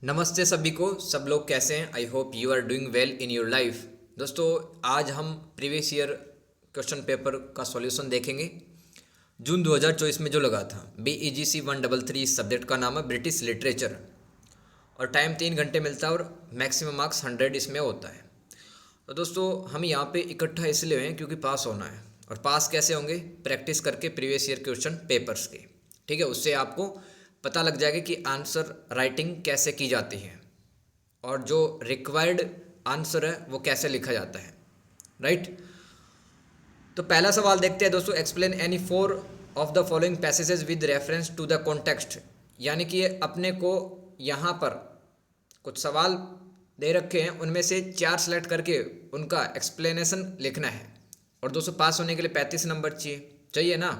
नमस्ते सभी को। सब लोग कैसे हैं? I hope you are doing well in your life. दोस्तों, आज हम प्रीवियस ईयर क्वेश्चन पेपर का सॉल्यूशन देखेंगे। जून 2024 में जो लगा था। BEGC 133 सब्जेक्ट का नाम है ब्रिटिश लिटरेचर, और टाइम 3 घंटे मिलता है और मैक्सिमम मार्क्स 100 इसमें होता है। तो दोस्तों, हम यहाँ पे इकट्ठा इसलिए हुए हैं क्योंकि पास होना है। और पास कैसे होंगे? प्रैक्टिस करके प्रीवियस ईयर क्वेश्चन पेपर्स के। ठीक है, उससे आपको पता लग जाएगा कि आंसर राइटिंग कैसे की जाती है और जो रिक्वायर्ड आंसर है वो कैसे लिखा जाता है। राइट। तो पहला सवाल देखते हैं दोस्तों। Explain any four of the following passages with reference to the context. यानी कि अपने को यहाँ पर कुछ सवाल दे रखे हैं, उनमें से 4 सेलेक्ट करके उनका एक्सप्लेनेशन लिखना है। और दोस्तों, पास होने के लिए 35 नंबर चाहिए ना।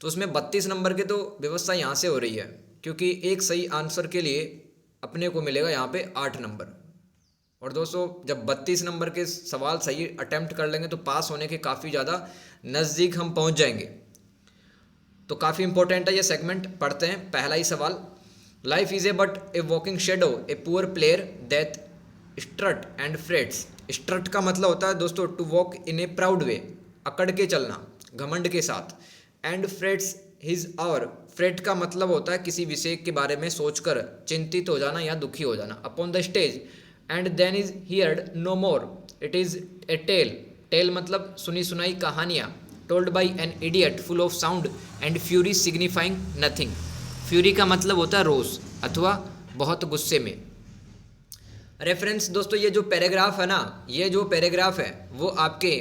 तो उसमें 32 नंबर की तो व्यवस्था यहाँ से हो रही है, क्योंकि एक सही आंसर के लिए अपने को मिलेगा यहाँ पे 8 नंबर। और दोस्तों, जब 32 नंबर के सवाल सही अटेम्प्ट कर लेंगे तो पास होने के काफ़ी ज़्यादा नज़दीक हम पहुँच जाएंगे। तो काफ़ी इंपॉर्टेंट है ये सेगमेंट। पढ़ते हैं पहला ही सवाल। Life is a but a walking shadow a poor player that strut and frets. Strut का मतलब होता है दोस्तों to walk in a proud way, अकड़ के चलना, घमंड के साथ। And frets his hour. Fret का मतलब होता है किसी विषय के बारे में सोचकर चिंतित हो जाना या दुखी हो जाना। Upon the stage and then is heard no more. It is a tale. Tale मतलब सुनी सुनाई कहानियाँ। Told by an idiot full of sound and fury signifying nothing. Fury का मतलब होता है रोष अथवा बहुत गुस्से में। रेफरेंस दोस्तों, ये जो पैराग्राफ है ना, ये जो पैराग्राफ है वो आपके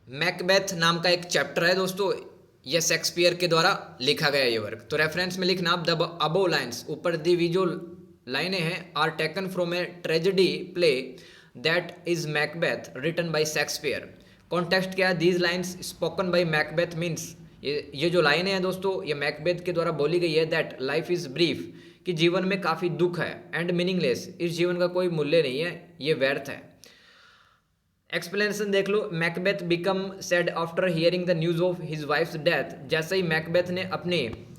मैकबेथ नाम का एक चैप्टर है दोस्तों। ये शेक्सपियर के द्वारा लिखा गया ये वर्क। तो रेफरेंस में लिखना आप द अबो लाइन्स, ऊपर दी हुई जो लाइनें हैं, are taken from a tragedy play that is Macbeth written by Shakespeare. Context क्या है? These lines spoken by Macbeth means, ये जो लाइनें हैं दोस्तों, ये मैकबेथ के द्वारा बोली गई है। दैट लाइफ इज ब्रीफ, कि जीवन में काफ़ी दुख है। एंड मीनिंगलेस, इस जीवन का कोई मूल्य नहीं है, ये व्यर्थ है। एक्सप्लेनेशन देख लो। Macbeth become sad after hearing the news of his wife's death. जैसे ही मैकबेथ ने अपने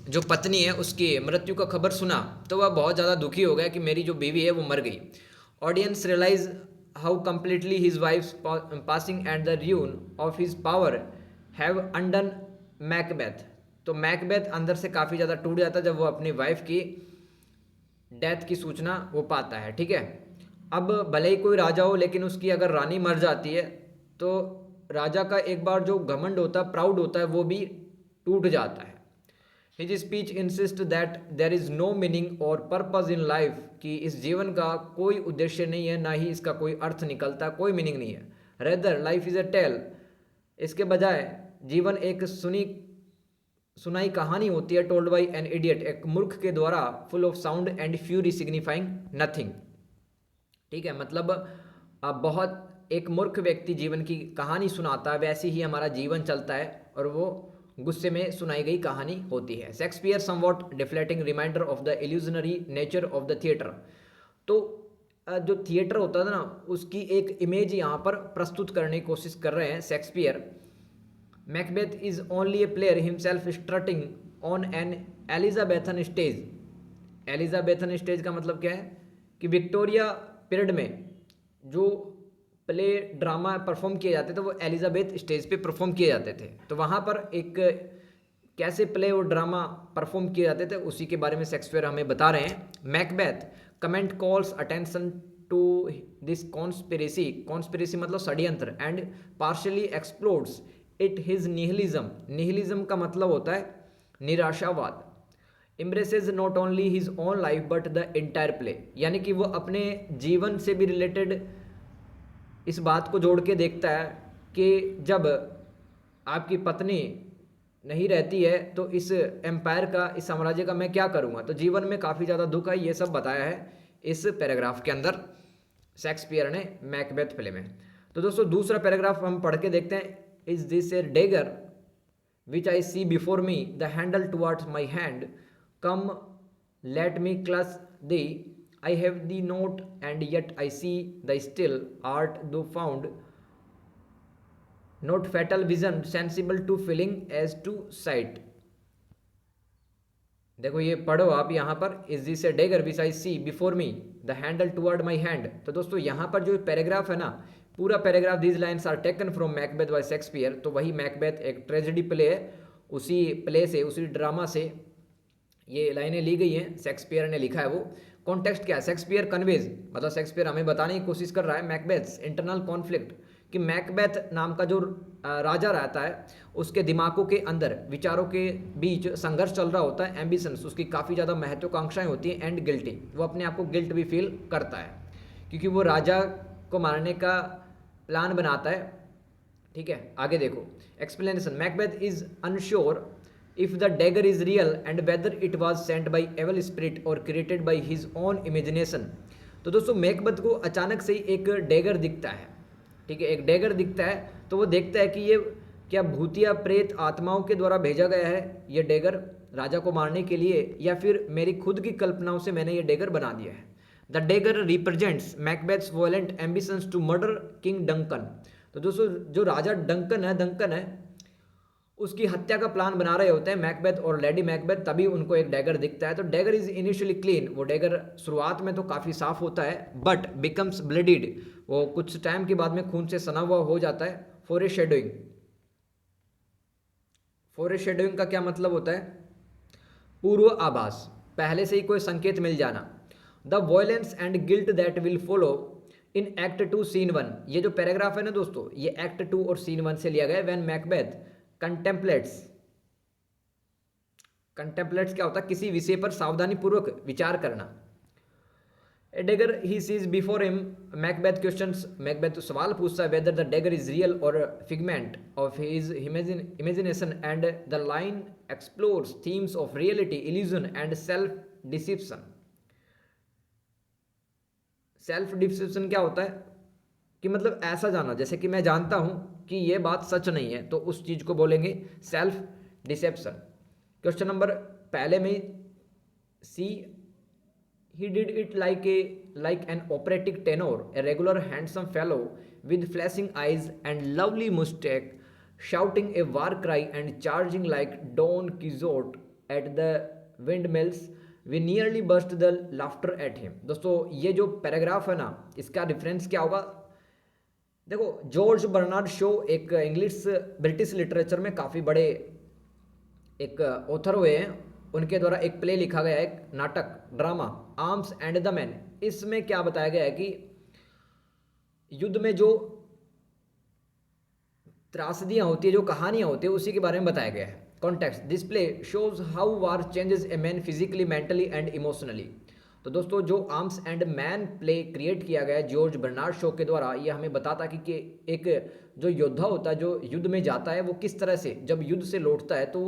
जो पत्नी है उसकी मृत्यु का खबर सुना तो वह बहुत ज़्यादा दुखी हो गया कि मेरी जो बीवी है वो मर गई। Audience realise how completely his wife's passing and the ruin of his power have undone Macbeth. तो मैकबेथ अंदर से काफ़ी ज़्यादा टूट जाता है जब वो अपनी वाइफ की डेथ की सूचना वो पाता है। ठीक है। अब भले ही कोई राजा हो, लेकिन उसकी अगर रानी मर जाती है तो राजा का एक बार जो घमंड होता है, प्राउड होता है, वो भी टूट जाता है। His speech insist that there is no meaning और पर्पज इन लाइफ, कि इस जीवन का कोई उद्देश्य नहीं है, ना ही इसका कोई अर्थ निकलता, कोई मीनिंग नहीं है। Rather life is a tale, इसके बजाय जीवन एक सुनाई कहानी होती है। टोल्ड बाई एन इडियट, एक मूर्ख के द्वारा, full of sound and fury signifying nothing. ठीक है, मतलब बहुत एक मूर्ख व्यक्ति जीवन की कहानी सुनाता है, वैसे ही हमारा जीवन चलता है और वो गुस्से में सुनाई गई कहानी होती है। Shakespeare somewhat deflating reminder of the illusionary nature of the theatre. तो जो थिएटर होता था ना, उसकी एक इमेज यहाँ पर प्रस्तुत करने की कोशिश कर रहे हैं Shakespeare. Macbeth is only a player himself strutting on an Elizabethan stage. Elizabethan stage का मतलब क्या है? कि विक्टोरिया पीरियड में जो प्ले ड्रामा परफॉर्म किए जाते थे वो एलिजाबेथ स्टेज पे परफॉर्म किए जाते थे। तो वहाँ पर एक कैसे प्ले और ड्रामा परफॉर्म किए जाते थे उसी के बारे में शेक्सपियर हमें बता रहे हैं। Macbeth comment calls attention to this conspiracy. Conspiracy मतलब षड्यंत्र। And partially explores it his nihilism. Nihilism का मतलब होता है निराशावाद। Embraces not only his own life but the entire play, यानी कि वो अपने जीवन से भी रिलेटेड इस बात को जोड़ के देखता है कि जब आपकी पत्नी नहीं रहती है तो इस एम्पायर का, इस साम्राज्य का मैं क्या करूँगा। तो जीवन में काफ़ी ज़्यादा दुख है, ये सब बताया है इस पैराग्राफ के अंदर शेक्सपियर ने मैकबेथ प्ले में। तो दोस्तों, दूसरा पैराग्राफ हम पढ़ के देखते हैं। Is this a dagger which I see before me, the handle towards my hand. Come, let me clasp thee. I have thee not, and yet I see thy still. Art thou found, not fatal vision, sensible to feeling as to sight. देखो ये पढ़ो आप यहाँ पर, is this a dagger which I see before me the handle toward my hand. तो दोस्तों यहाँ पर जो पैराग्राफ है ना, पूरा paragraph, these lines are taken from Macbeth by Shakespeare. तो वही मैकबेथ एक ट्रेजेडी प्ले है, उसी प्ले से, उसी ड्रामा से ये लाइनें ली गई हैं, शेक्सपियर ने लिखा है वो। कॉन्टेक्स्ट क्या है? शेक्सपियर कन्वेज, मतलब शेक्सपियर हमें बताने की कोशिश कर रहा है मैकबेथ्स इंटरनल कॉन्फ्लिक्ट, कि मैकबेथ नाम का जो राजा रहता है उसके दिमागों के अंदर, विचारों के बीच संघर्ष चल रहा होता है, एम्बिशंस, उसकी काफ़ी ज़्यादा महत्वाकांक्षाएं होती हैं, एंड गिल्टी, वो अपने आप को गिल्ट भी फील करता है क्योंकि वो राजा को मारने का प्लान बनाता है। ठीक है, आगे देखो explanation. Macbeth is unsure if the dagger is real and whether it was sent by evil spirit or created by his own imagination। तो दोस्तों मैकबेथ को अचानक से ही एक डैगर दिखता है। ठीक है, एक डैगर दिखता है तो वो देखता है कि ये क्या भूतिया प्रेत आत्माओं के द्वारा भेजा गया है ये डैगर राजा को मारने के लिए, या फिर मेरी खुद की कल्पनाओं से मैंने ये डैगर बना दिया है। The dagger represents Macbeth's violent ambitions to murder King Duncan. तो दोस्तों जो राजा डंकन है उसकी हत्या का प्लान बना रहे होते हैं मैकबेथ और लेडी मैकबेथ, तभी उनको एक डैगर दिखता है। तो डैगर इज इनिशियली क्लीन, वो डैगर शुरुआत में तो काफ़ी साफ होता है, बट बिकम्स ब्लडिड, वो कुछ टाइम के बाद में खून से सना हुआ हो जाता है। फोरेशेडोइंग, फोरेशेडोइंग का क्या मतलब होता है? पूर्व आभास, पहले से ही कोई संकेत मिल जाना। The violence and guilt that will follow in act 2 scene 1। ये जो पैराग्राफ है ना दोस्तों, ये एक्ट 2 और सीन 1 से लिया गया है। व्हेन मैकबेथ कंटेम्पलेट्स क्या होता है? किसी विषय पर सावधानी पूर्वक विचार करना। A dagger he sees before him, Macbeth questions, Macbeth सवाल पूछता है whether the dagger is real और figment of his imagination, and the line explores themes of reality, illusion and self deception. Self deception क्या होता है? कि मतलब ऐसा जाना, जैसे कि मैं जानता हूं कि ये बात सच नहीं है, तो उस चीज को बोलेंगे सेल्फ डिसेप्शन। क्वेश्चन नंबर पहले में C, he did it like an operatic tenor, a regular handsome fellow with flashing eyes and lovely moustache, shouting a war cry and charging like Don Quixote at the windmills, we nearly burst the laughter at him. दोस्तों ये जो paragraph है ना, इसका reference क्या होगा? देखो George Bernard show एक इंग्लिश ब्रिटिश लिटरेचर में काफ़ी बड़े एक ऑथर हुए हैं, उनके द्वारा एक प्ले लिखा गया है, एक नाटक drama arms and the man. इसमें क्या बताया गया है कि युद्ध में जो त्रासदियाँ होती है, जो कहानियाँ होती है, उसी के बारे में बताया गया है। Context, this play shows how war changes a man physically, mentally and emotionally. तो दोस्तों जो arms and man play create किया गया है जॉर्ज बर्नार्ड शो के द्वारा, ये हमें बताता कि एक जो योद्धा होता है, जो युद्ध में जाता है, वो किस तरह से जब युद्ध से लौटता है तो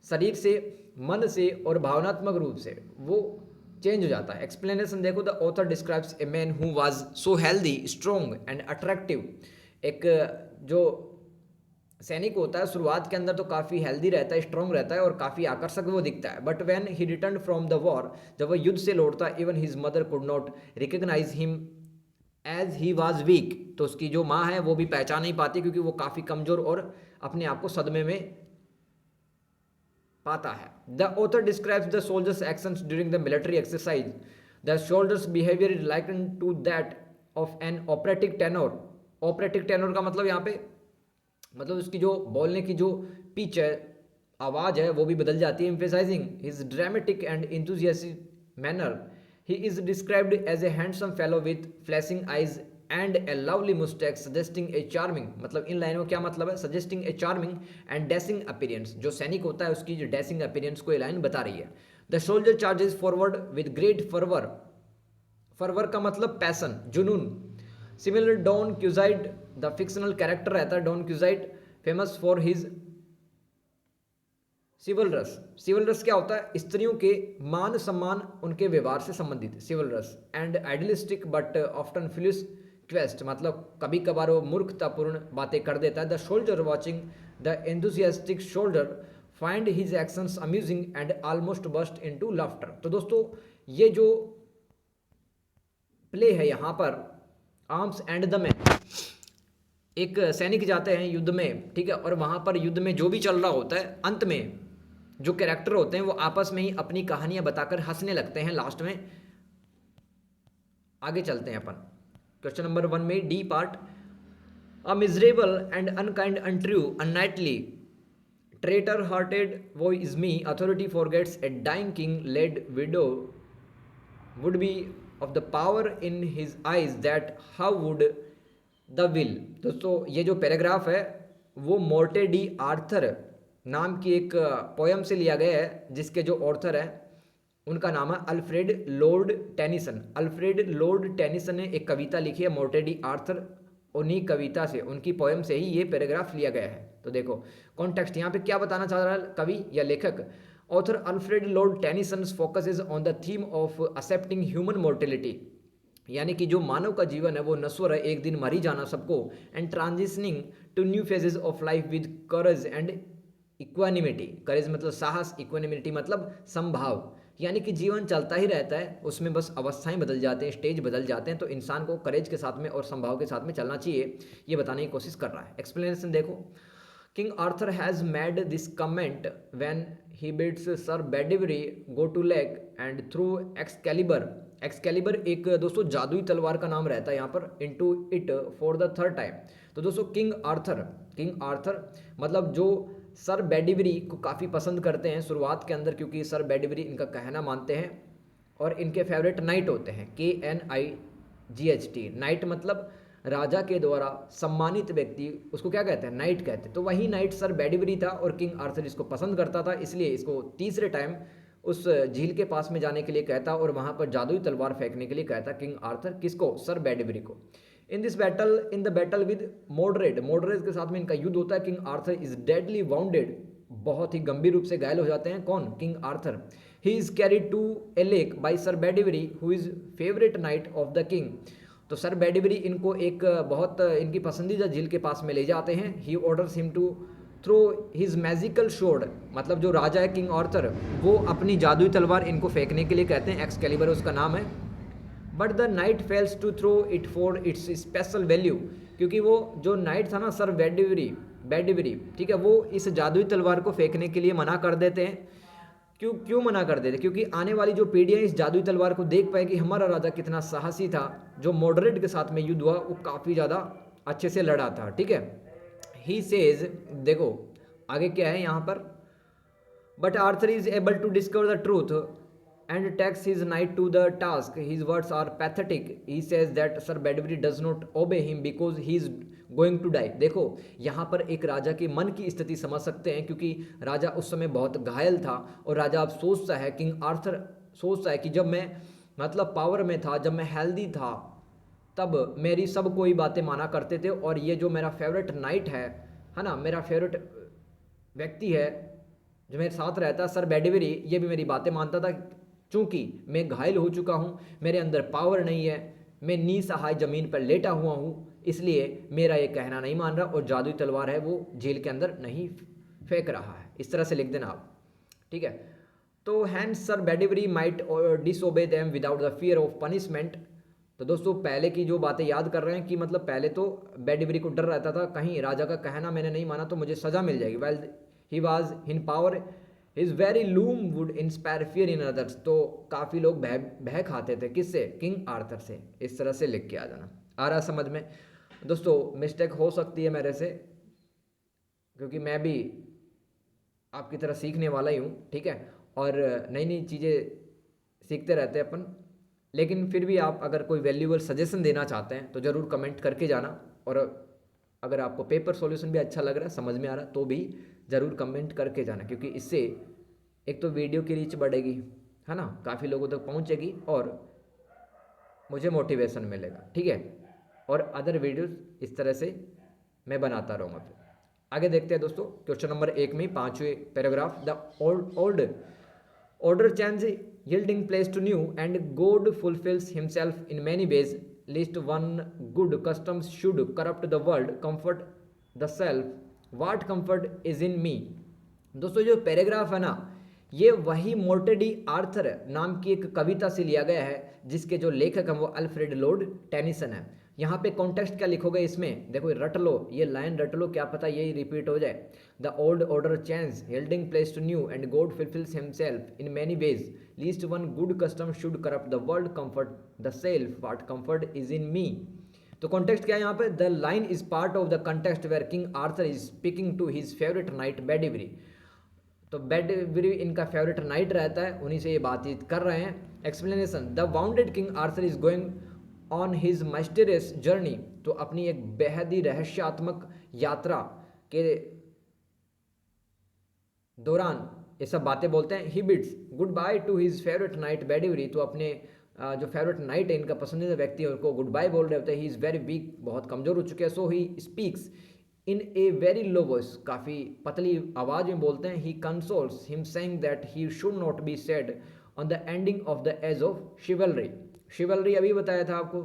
शरीर से, मन से और भावनात्मक रूप से वो चेंज हो जाता है। एक्सप्लेनेशन देखो, the author describes a man who was so healthy, strong and attractive. एक जो सैनिक होता है शुरुआत के अंदर तो काफ़ी हेल्दी रहता है, स्ट्रॉन्ग रहता है और काफ़ी आकर्षक वो दिखता है, but when he return from the war, जब वह युद्ध से लौटता है, even his mother could not recognise him as he was weak. तो उसकी जो माँ है वो भी पहचान नहीं पाती क्योंकि वो काफ़ी कमज़ोर और अपने आप को सदमे में पाता है। The author describes the soldier's actions during the military exercise, the soldier's behaviour is likened to that of an operatic tenor. Operatic tenor का मतलब यहाँ पे मतलब उसकी जो बोलने की जो पिच है, आवाज़ है, वो भी बदल जाती है। Emphasising his dramatic and enthusiastic manner, he is described as a handsome fellow with flashing eyes and a lovely moustache, suggesting a charming. मतलब इन लाइनों क्या मतलब है? Suggesting a charming and dashing appearance. जो सैनिक होता है उसकी जो डैशिंग अपीयरेंस को ये लाइन बता रही है। The soldier charges forward with great fervour. Fervour का मतलब पैसन, जुनून। Similar Don Quixote, the fictional character रहता है Don Quixote, famous for his chivalrous. Chivalrous क्या होता है? स्त्रियों के मान सम्मान, उनके व्यवहार से संबंधित chivalrous. And idealistic but often foolish quest, मतलब कभी कभार वो मूर्खतापूर्ण बातें कर देता है। The soldier watching the enthusiastic soldier find his actions amusing and almost burst into laughter. तो दोस्तों ये जो प्ले है यहाँ पर आर्म्स एंड द मैन, एक सैनिक जाते हैं युद्ध में, ठीक है, और वहाँ पर युद्ध में जो भी चल रहा होता है, अंत में जो कैरेक्टर होते हैं वो आपस में ही अपनी कहानियां बताकर हंसने लगते हैं लास्ट में। आगे चलते हैं अपन क्वेश्चन नंबर 1 में D part. A miserable and unkind untrue unknightly traitor hearted woe is me authority forgets a dying king led widow would be of the power in his eyes that how would the will। दोस्तों ये जो paragraph है वो मोर्टे d Arthur नाम की एक poem से लिया गया है, जिसके जो ऑर्थर है उनका नाम है Alfred Lord Tennyson. Alfred Lord Tennyson ने एक कविता लिखी है मोर्टे डी आर्थर, उन्हीं कविता से, उनकी पोयम से ही ये पैराग्राफ लिया गया है। तो देखो कॉन्टेक्स्ट यहाँ पे क्या बताना चाह रहा है कवि या लेखक। Author Alfred Lord Tennyson focus is on the theme of accepting human mortality, यानी कि जो मानव का जीवन है वो नश्वर है, एक दिन मर ही जाना सबको, and transitioning to new phases of life with courage and equanimity. Courage मतलब साहस, इक्वानिमिटी मतलब संभाव, यानी कि जीवन चलता ही रहता है, उसमें बस अवस्थाएं बदल जाते हैं, स्टेज बदल जाते हैं, तो इंसान को करेज के साथ में और संभाव के साथ में चलना चाहिए, ये बताने की कोशिश कर रहा है। एक्सप्लेनेशन देखो। King Arthur has made this comment when he bids Sir Bedivere go to lake and throw Excalibur। Excalibur एक दोस्तों जादुई तलवार का नाम रहता है यहाँ पर, into it for the third time। तो दोस्तों किंग आर्थर मतलब जो सर बेडिवरी को काफ़ी पसंद करते हैं शुरुआत के अंदर, क्योंकि सर बेडिवरी इनका कहना मानते हैं और इनके फेवरेट नाइट होते हैं, KNIGHT। नाइट मतलब राजा के द्वारा सम्मानित व्यक्ति, उसको क्या कहते हैं, नाइट कहते हैं। तो वही नाइट सर बेडिवरी था और किंग आर्थर इसको पसंद करता था, इसलिए इसको तीसरे टाइम उस झील के पास में जाने के लिए कहता और वहाँ पर जादुई तलवार फेंकने के लिए कहता किंग आर्थर, किसको, सर बेडिवरी को। इन द बैटल विद मोडरेड के साथ में इनका युद्ध होता है। King Arthur is deadly bounded, बहुत ही गंभीर रूप से घायल हो जाते हैं, कौन, King Arthur. He is carried to a lake by Sir Bedivere who is favourite knight of the king. तो सर बेडिवरी इनको एक बहुत इनकी पसंदीदा झील के पास में ले जाते हैं। He orders him to throw his magical sword, मतलब जो राजा है किंग आर्थर, वो अपनी जादुई तलवार इनको फेंकने के लिए कहते हैं, एक्सकैलिबर उसका नाम है। But the knight fails to throw it for its special value, क्योंकि वो जो नाइट था ना सर बेडिवरी, ठीक है, वो इस जादुई तलवार को फेंकने के लिए मना कर देते हैं। क्यों मना कर देते, क्योंकि आने वाली जो पीढ़ियाँ इस जादुई तलवार को देख पाए कि हमारा राजा कितना साहसी था, जो मॉडरेट के साथ में युद्ध हुआ वो काफ़ी ज़्यादा अच्छे से लड़ा था, ठीक है। ही सेज, देखो आगे क्या है यहाँ पर, but Arthur is able to discover the truth and takes his knight to the task. His words are pathetic. He says that Sir Bedivere does not obey him because he is going to die। देखो यहाँ पर एक राजा के मन की स्थिति समझ सकते हैं, क्योंकि राजा उस समय बहुत घायल था और राजा अब सोचता है, किंग आर्थर सोचता है कि जब मैं मतलब पावर में था, जब मैं हेल्दी था, तब मेरी सब कोई बातें माना करते थे, और ये जो मेरा फेवरेट नाइट है ना, मेरा फेवरेट व्यक्ति है जो मेरे साथ रहता है सर बेडिवरी, ये भी मेरी बातें मानता था। चूँकि मैं घायल हो चुका हूँ, मेरे अंदर पावर नहीं है, मैं निसहाय ज़मीन पर लेटा हुआ हूँ, इसलिए मेरा ये कहना नहीं मान रहा, और जादुई तलवार है वो झील के अंदर नहीं फेंक रहा है। इस तरह से लिख देना आप, ठीक है। तो hence Sir Bedivere might disobey them without the fear of punishment. तो दोस्तों पहले की जो बातें याद कर रहे हैं कि मतलब पहले तो बेडिवरी को डर रहता था, कहीं राजा का कहना मैंने नहीं माना तो मुझे सज़ा मिल जाएगी। Well he was in power his very loom would inspire fear in others. तो काफ़ी लोग भय खाते थे, किससे, किंग आर्थर से। इस तरह से लिख के आ जाना, आ रहा समझ में। दोस्तों मिस्टेक हो सकती है मेरे से, क्योंकि मैं भी आपकी तरह सीखने वाला ही हूँ, ठीक है, और नई नई चीज़ें सीखते रहते हैं अपन। लेकिन फिर भी आप अगर कोई वैल्यूबल सजेशन देना चाहते हैं तो ज़रूर कमेंट करके जाना, और अगर आपको पेपर सॉल्यूशन भी अच्छा लग रहा है, समझ में आ रहा है, तो भी ज़रूर कमेंट करके जाना, क्योंकि इससे एक तो वीडियो की रीच बढ़ेगी, है ना, काफ़ी लोगों तक पहुंचेगी और मुझे मोटिवेशन मिलेगा, ठीक है, और अदर वीडियोस इस तरह से मैं बनाता रहूँगा। फिर आगे देखते हैं दोस्तों, क्वेश्चन नंबर 1 में 5वें पैराग्राफ। The old order change yielding place to new and God fulfills himself in many ways, least one good customs should corrupt the world, comfort the self, what comfort is in me। दोस्तों जो paragraph है ना, ये वही मोर्टे d Arthur नाम की एक कविता से लिया गया है, जिसके जो लेखक हैं वो अल्फ्रेड लॉर्ड टेनिसन है। यहाँ पे कॉन्टेक्स्ट क्या लिखोगे इसमें, देखो रट लो, ये लाइन रट लो, क्या पता यही रिपीट हो जाए। The old order change yielding place to new and God fulfils himself in many ways lest one good custom should corrupt the world comfort the self what comfort is in me. तो context क्या है यहाँ पे, the line is part of the context where King Arthur is speaking to his favourite knight Bedivere. तो Bedivere इनका favourite night रहता है, उन्हीं से ये बातचीत कर रहे हैं। Explanation, the wounded King Arthur is going on his mysterious journey, तो अपनी एक बेहद ही रहस्यात्मक यात्रा के दौरान ये सब बातें बोलते हैं। He bids goodbye to his favourite knight Bedivere, तो अपने जो फेवरेट नाइट है इनका पसंदीदा व्यक्ति है उनको गुड बाय बोल रहे होते हैं। ही इज़ वेरी वीक, बहुत कमज़ोर हो चुके हैं। So he speaks in a very low voice, काफ़ी पतली आवाज़ में बोलते हैं। He consoles him saying that he should not be sad on the ending of the age of chivalry. Chivalry अभी बताया था आपको,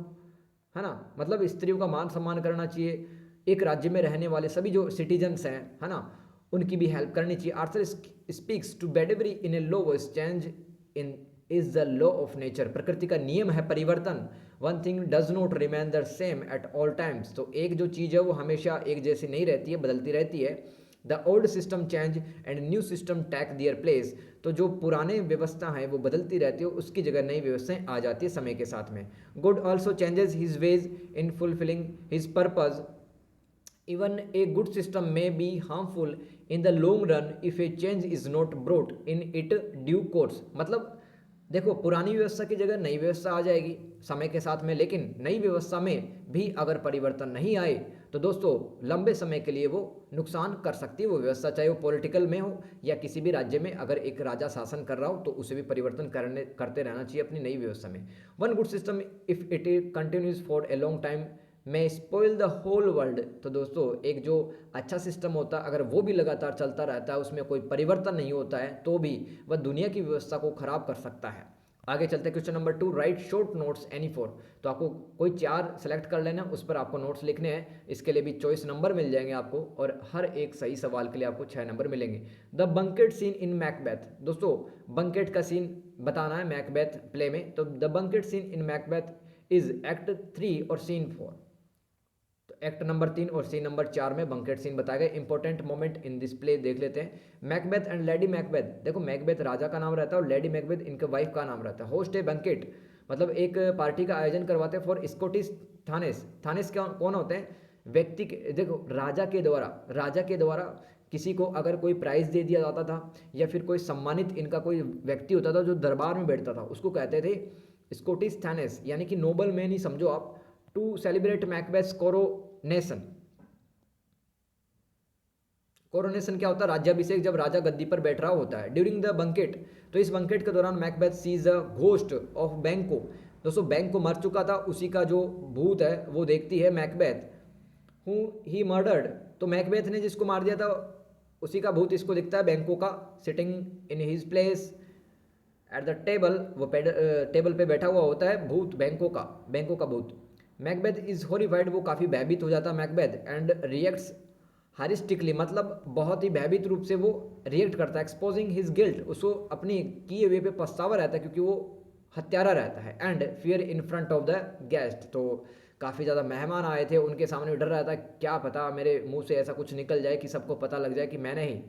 है ना, मतलब स्त्रियों का मान सम्मान करना चाहिए, एक राज्य में रहने वाले सभी जो सिटीजन्स हैं, है ना, उनकी भी हेल्प करनी चाहिए। Arthur speaks to Bedivere in a low voice, change in is the law of nature, प्रकृति का नियम है परिवर्तन। One thing does not remain the same at all times, तो एक जो चीज़ है वो हमेशा एक जैसी नहीं रहती है, बदलती रहती है। The old system change and new system take their place, तो जो पुराने व्यवस्था है वो बदलती रहती है, उसकी जगह नई व्यवस्थाएं आ जाती है समय के साथ में। God also changes his ways in fulfilling his purpose, even a good system may be harmful in the long run if a change is not brought in it due course. मतलब देखो, पुरानी व्यवस्था की जगह नई व्यवस्था आ जाएगी समय के साथ में, लेकिन नई व्यवस्था में भी अगर परिवर्तन नहीं आए तो दोस्तों लंबे समय के लिए वो नुकसान कर सकती है वो व्यवस्था, चाहे वो पॉलिटिकल में हो या किसी भी राज्य में अगर एक राजा शासन कर रहा हो तो उसे भी परिवर्तन करते रहना चाहिए अपनी नई व्यवस्था में। One good system if it continues for a long time में स्पॉइल द होल वर्ल्ड, तो दोस्तों एक जो अच्छा सिस्टम होता है अगर वो भी लगातार चलता रहता है, उसमें कोई परिवर्तन नहीं होता है, तो भी वह दुनिया की व्यवस्था को खराब कर सकता है। आगे चलते हैं question number 2, right short notes any four. तो आपको कोई 4 सेलेक्ट कर लेना, उस पर आपको नोट्स लिखने हैं, इसके लिए भी चॉइस नंबर मिल जाएंगे आपको, और हर एक सही सवाल के लिए आपको 6 नंबर मिलेंगे। The banquet seen in Macbeth, दोस्तों बंकेट का सीन बताना है मैकबेथ प्ले में, तो the banquet seen in Macbeth is act 3 और सीन 4। एक्ट नंबर 3 और सीन नंबर 4 में बंकेट सीन बताया गया। Important moment in this play देख लेते हैं। मैकबेथ एंड लेडी मैकबेथ, देखो मैकबेथ राजा का नाम रहता है और लेडी मैकबेथ इनके वाइफ का नाम रहता है। होस्ट ए बंकेट, मतलब एक पार्टी का आयोजन करवाते हैं फॉर स्कॉटिश थानेस। थानेस कौन होते हैं, व्यक्ति के, देखो राजा के द्वारा किसी को अगर कोई प्राइज दे दिया जाता था या फिर कोई सम्मानित इनका कोई व्यक्ति होता था जो दरबार में बैठता था, उसको कहते थे स्कॉटिश थानेस, यानी कि नोबल मैन ही समझो आप। To celebrate Macbeth coronation, coronation क्या होता है, राज्याभिषेक, जब राजा गद्दी पर बैठ रहा होता है। ड्यूरिंग द बंकेट, तो इस बंकेट के दौरान Macbeth sees the ghost of Banquo, दोस्तों बैंक को मर चुका था उसी का जो भूत है वो देखती है मैकबेथ। हु ही मर्डर्ड, तो मैकबेथ ने जिसको मार दिया था उसी का भूत इसको दिखता है बैंको का। Sitting in his place at the table, वो टेबल पे बैठा हुआ होता है भूत बैंको का भूत। मैकबेथ इज हॉरिफाइड, वो काफ़ी भयभीत हो जाता है मैकबेथ। एंड रिएक्ट्स हारिस्टिकली, मतलब बहुत ही भयभीत रूप से वो रिएक्ट करता है। एक्सपोजिंग हिज गिल्ट, उसको अपनी किए हुए पे पछतावा रहता है क्योंकि वो हत्यारा रहता है। And fear in front of the guest, तो काफ़ी ज़्यादा मेहमान आए थे उनके सामने डर रहा था, क्या पता मेरे मुंह से ऐसा कुछ निकल जाए कि सबको पता लग जाए कि मैंने ही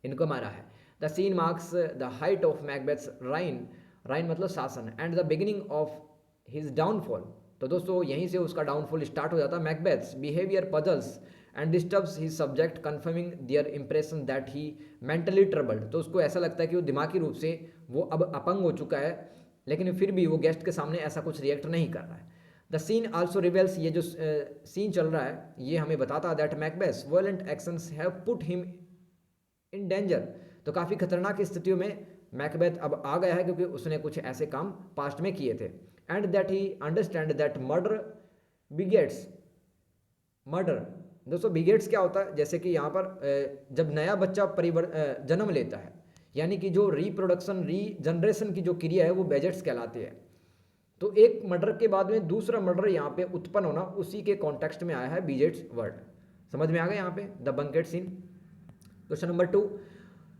इनको मारा है। The scene marks the height of Macbeth's reign, reign मतलब शासन, and the beginning of his downfall, तो दोस्तों यहीं से उसका डाउनफॉल स्टार्ट हो जाता है। Macbeth's behaviour puzzles and disturbs his subject confirming their impression that he mentally troubled, तो उसको ऐसा लगता है कि वो दिमागी रूप से वो अब अपंग हो चुका है, लेकिन फिर भी वो गेस्ट के सामने ऐसा कुछ रिएक्ट नहीं कर रहा है। द सीन आल्सो रिवेल्स, ये जो सीन चल रहा है ये हमें बताता है that Macbeth's violent actions have put him in danger, तो काफ़ी खतरनाक स्थितियों में मैकबेथ अब आ गया है क्योंकि उसने कुछ ऐसे काम पास्ट में किए थे। And that he understand that murder begets, murder दोस्तों बिगेट्स क्या होता है, जैसे कि यहाँ पर जब नया बच्चा जन्म लेता है, यानी कि जो रिप्रोडक्शन रीजनरेशन की जो क्रिया है वो बेजेट्स कहलाती है। तो एक मर्डर के बाद में दूसरा मर्डर यहाँ पे उत्पन्न होना, उसी के कॉन्टेक्स्ट में आया है बीजेट्स वर्ड। समझ में आ गया यहाँ पे the banquet scene. Question number 2,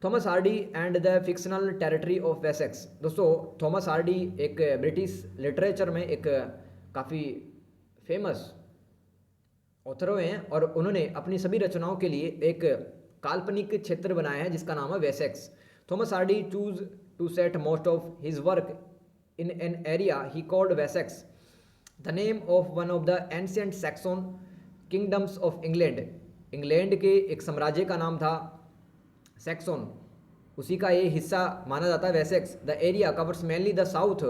Thomas Hardy and the fictional territory of Wessex. दोस्तों थॉमस हार्डी एक ब्रिटिश लिटरेचर में एक काफ़ी फेमस ऑथर हुए हैं और उन्होंने अपनी सभी रचनाओं के लिए एक काल्पनिक क्षेत्र बनाया है जिसका नाम है Wessex. Thomas Hardy choose to set most of his work in an area he called Wessex, the name of one of the ancient Saxon kingdoms of England. England के एक साम्राज्य का नाम था सैक्सन, उसी का ये हिस्सा माना जाता है Wessex. The area covers mainly the south